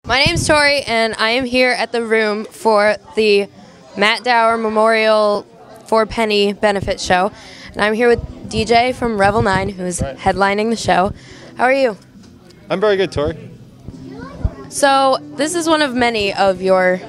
My name's Tori, and I am here at the Room for the Matt Dower Memorial 4-Penny benefit show. And I'm here with DJ from Revel 9, who's headlining the show. How are you? I'm very good, Tori. So this is one of many of your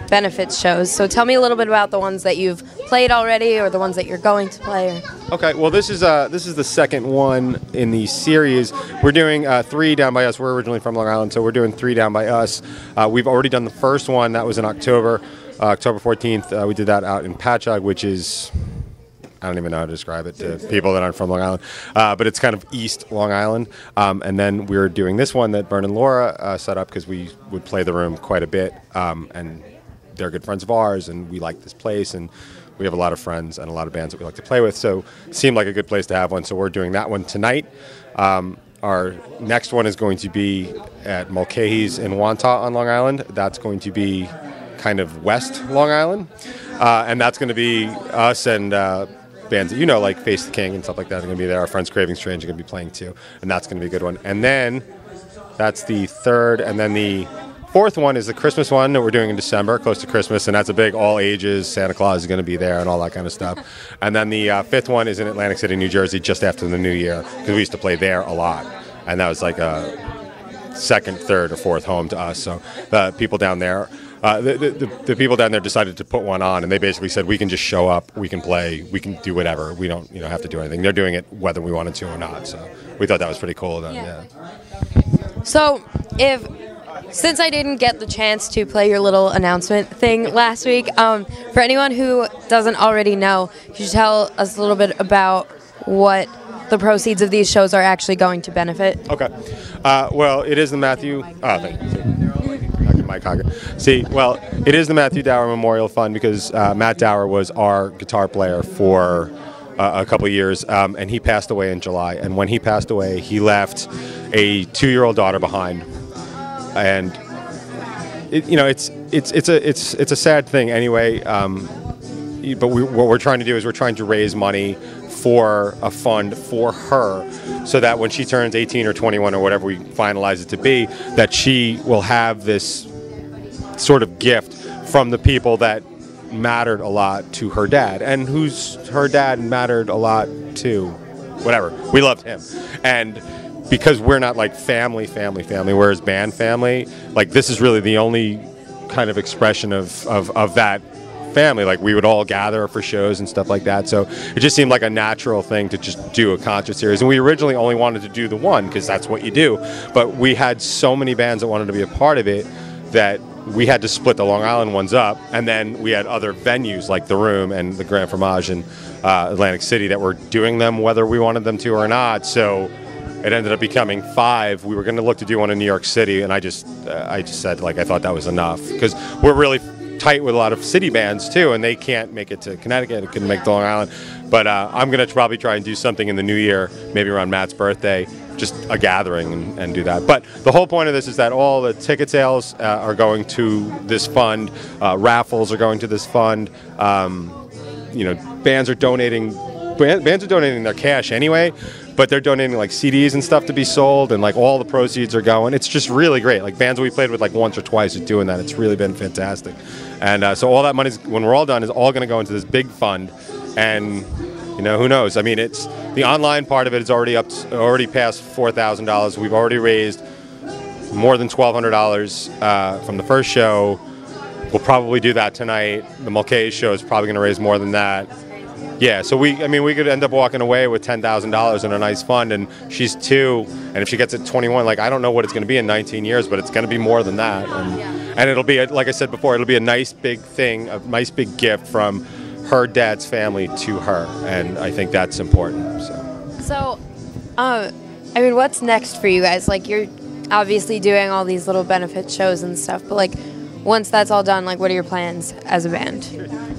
benefit shows. So tell me a little bit about the ones that you've played already, or the ones that you're going to play. Okay, well this is the second one in the series. We're doing 3 down by us. We're originally from Long Island, so we're doing 3 down by us. We've already done the first one. That was in October 14th. We did that out in Patchogue, which is, I don't even know how to describe it to people that aren't from Long Island, but it's kind of East Long Island. And then we're doing this one that Bern and Laura set up because we would play the Room quite a bit, and they're good friends of ours, and we like this place, and we have a lot of friends and a lot of bands that we like to play with, so it seemed like a good place to have one, so we're doing that one tonight. Our next one is going to be at Mulcahy's in Wantagh on Long Island. That's going to be kind of West Long Island, and that's going to be us and bands that you know, like Face the King and stuff like that, are going to be there. Our friends Craving Strange are going to be playing too, and that's going to be a good one. And then that's the third, and then the fourth one is the Christmas one that we're doing in December, close to Christmas, and that's a big all ages. Santa Claus is going to be there and all that kind of stuff. And then the fifth one is in Atlantic City, New Jersey, just after the New Year, because we used to play there a lot, and that was like a second, third, or fourth home to us. So the people down there, the people down there decided to put one on, and they basically said we can just show up, we can play, we can do whatever. We don't, have to do anything. They're doing it whether we wanted to or not. So we thought that was pretty cool of them. Yeah. So since I didn't get the chance to play your little announcement thing last week, for anyone who doesn't already know, could you tell us a little bit about what the proceeds of these shows are actually going to benefit? Okay. Well, it is the Matthew... Oh, thank you. Mike Hoggett. See, well, it is the Matthew Dower Memorial Fund because Matt Dower was our guitar player for a couple of years, and he passed away in July. And when he passed away, he left a 2-year-old daughter behind. And it's a sad thing anyway. But what we're trying to do is we're trying to raise money for a fund for her, so that when she turns 18 or 21 or whatever we finalize it to be, that she will have this sort of gift from the people that mattered a lot to her dad, and her dad mattered a lot to. Whatever, we loved him, and because we're not like family, we're his band family, like this is really the only kind of expression of that family. Like we would all gather for shows and stuff like that, so it just seemed like a natural thing to just do a concert series. And we originally only wanted to do the one because that's what you do, but we had so many bands that wanted to be a part of it that we had to split the Long Island ones up, and then we had other venues like the Room and the Grand Fromage in Atlantic City that were doing them whether we wanted them to or not. So it ended up becoming 5. We were going to look to do one in New York City, and I just said, like, I thought that was enough, because we're really tight with a lot of city bands too, and they can't make it to Connecticut, it couldn't make it to Long Island. But I'm going to probably try and do something in the new year, maybe around Matt's birthday, just a gathering and do that. But the whole point of this is that all the ticket sales are going to this fund, raffles are going to this fund. Bands are donating their cash anyway, but they're donating like CDs and stuff to be sold, and like all the proceeds are going. It's just really great. Like bands we played with like once or twice are doing that. It's really been fantastic. And so all that money, when we're all done, is all going to go into this big fund. And who knows? I mean, it's the online part of it is already past $4,000. We've already raised more than $1,200 from the first show. We'll probably do that tonight. The Mulcahy show is probably going to raise more than that. Yeah, so we could end up walking away with $10,000 in a nice fund, and she's 2, and if she gets it 21, like I don't know what it's going to be in 19 years, but it's going to be more than that, and it'll be, like I said before, it'll be a nice big thing, a nice big gift from her dad's family to her, and I think that's important. So, what's next for you guys? Like, you're obviously doing all these little benefit shows and stuff, but like, once that's all done, like, what are your plans as a band?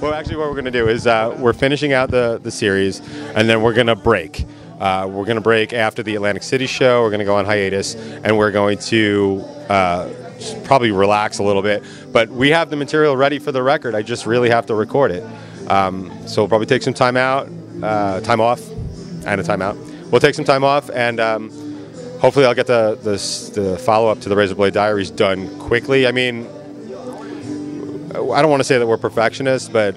Well, actually, what we're going to do is we're finishing out the series, and then we're going to break. We're going to break after the Atlantic City show. We're going to go on hiatus, and we're going to probably relax a little bit. But we have the material ready for the record. I just really have to record it. So we'll probably take some time off, and a time out. We'll take some time off, and hopefully I'll get the follow-up to the Razor Blade Diaries done quickly. I mean, I don't want to say that we're perfectionists, but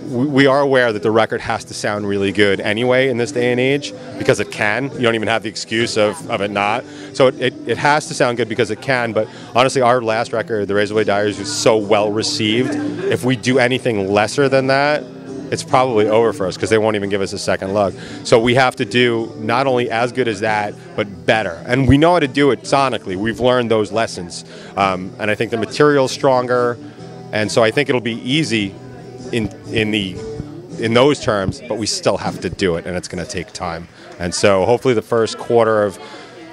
we are aware that the record has to sound really good anyway in this day and age, because it can. You don't even have the excuse of it not. So it has to sound good because it can, but honestly, our last record, the Razor Blade Diaries, was so well received. If we do anything lesser than that, it's probably over for us, because they won't even give us a second look. So we have to do not only as good as that, but better. And we know how to do it sonically. We've learned those lessons. And I think the material's stronger. And so I think it'll be easy in those terms, but we still have to do it, and it's going to take time. And so hopefully the first quarter of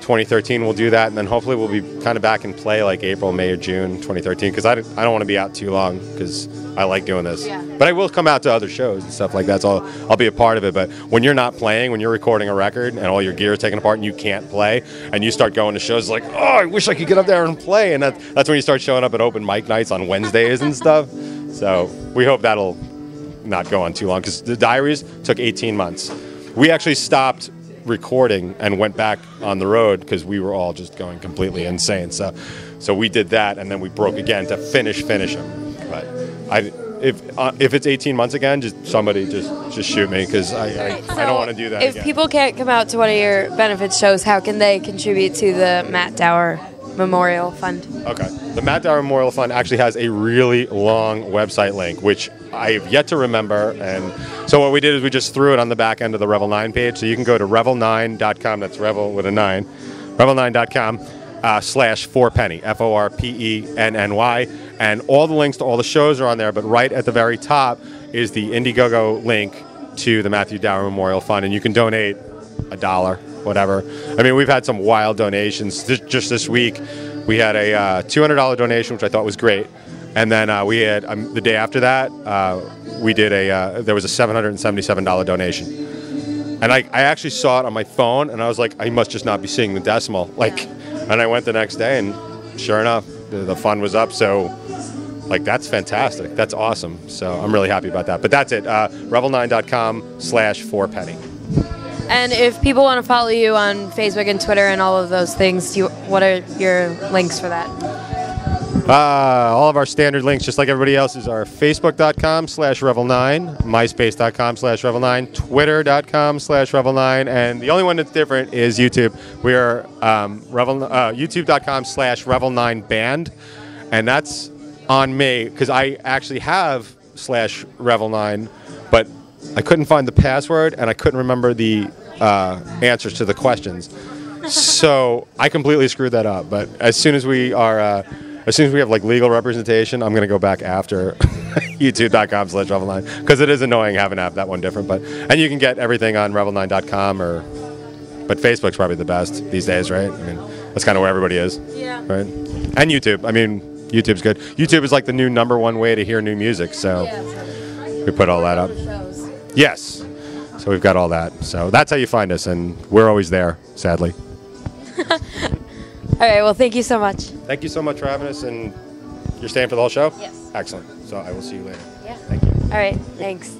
2013 we'll do that, and then hopefully we'll be kind of back in play like April, May, or June 2013, because I don't want to be out too long, because I like doing this. Yeah. But I will come out to other shows and stuff like that, so I'll be a part of it. But when you're not playing, when you're recording a record and all your gear is taken apart and you can't play, and you start going to shows like, oh, I wish I could get up there and play, and that's when you start showing up at open mic nights on Wednesdays and stuff. So we hope that'll not go on too long, because the Diaries took 18 months. We actually stopped recording and went back on the road because we were all just going completely insane. So we did that, and then we broke again to finish them. But if it's 18 months again, somebody just shoot me, because I don't want to do that if again. People can't come out to one of your benefit shows, how can they contribute to the Matt Dower Memorial Fund? Okay. The Matt Dower Memorial Fund actually has a really long website link, which I have yet to remember. And so what we did is we just threw it on the back end of the Revel 9 page. So you can go to revel9.com, that's Revel with a 9, revel9.com /4penny, FORPENNY. And all the links to all the shows are on there, but right at the very top is the Indiegogo link to the Matthew Dower Memorial Fund. And you can donate $1, whatever. I mean, we've had some wild donations. Just this week, we had a $200 donation, which I thought was great. And then we had, the day after that, we did there was a $777 donation. And I actually saw it on my phone, and I was like, I must just not be seeing the decimal. And I went the next day, and sure enough, the fund was up. So, that's fantastic. That's awesome. So I'm really happy about that. But that's it, revel9.com /4penny. And if people want to follow you on Facebook and Twitter and all of those things, what are your links for that? All of our standard links, just like everybody else's, are facebook.com /revel9, myspace.com /revel9, twitter.com /revel9, and the only one that's different is YouTube. We are youtube.com /revel9band, and that's on me, because I actually have /revel9, but I couldn't find the password, and I couldn't remember the answers to the questions. So I completely screwed that up. But as soon as we have legal representation, I'm going to go back after youtube.com /revel9, because it is annoying having to have that one different. And you can get everything on revel9.com, but Facebook's probably the best these days, right? I mean, that's kind of where everybody is. Yeah. Right. And YouTube. I mean, YouTube's good. YouTube is like the new #1 way to hear new music. So we put all that up. Yes. So we've got all that. So that's how you find us, and we're always there, sadly. All right, well, thank you so much. Thank you so much for having us, and you're staying for the whole show? Yes. Excellent. So I will see you later. Yeah. Thank you. All right, thanks.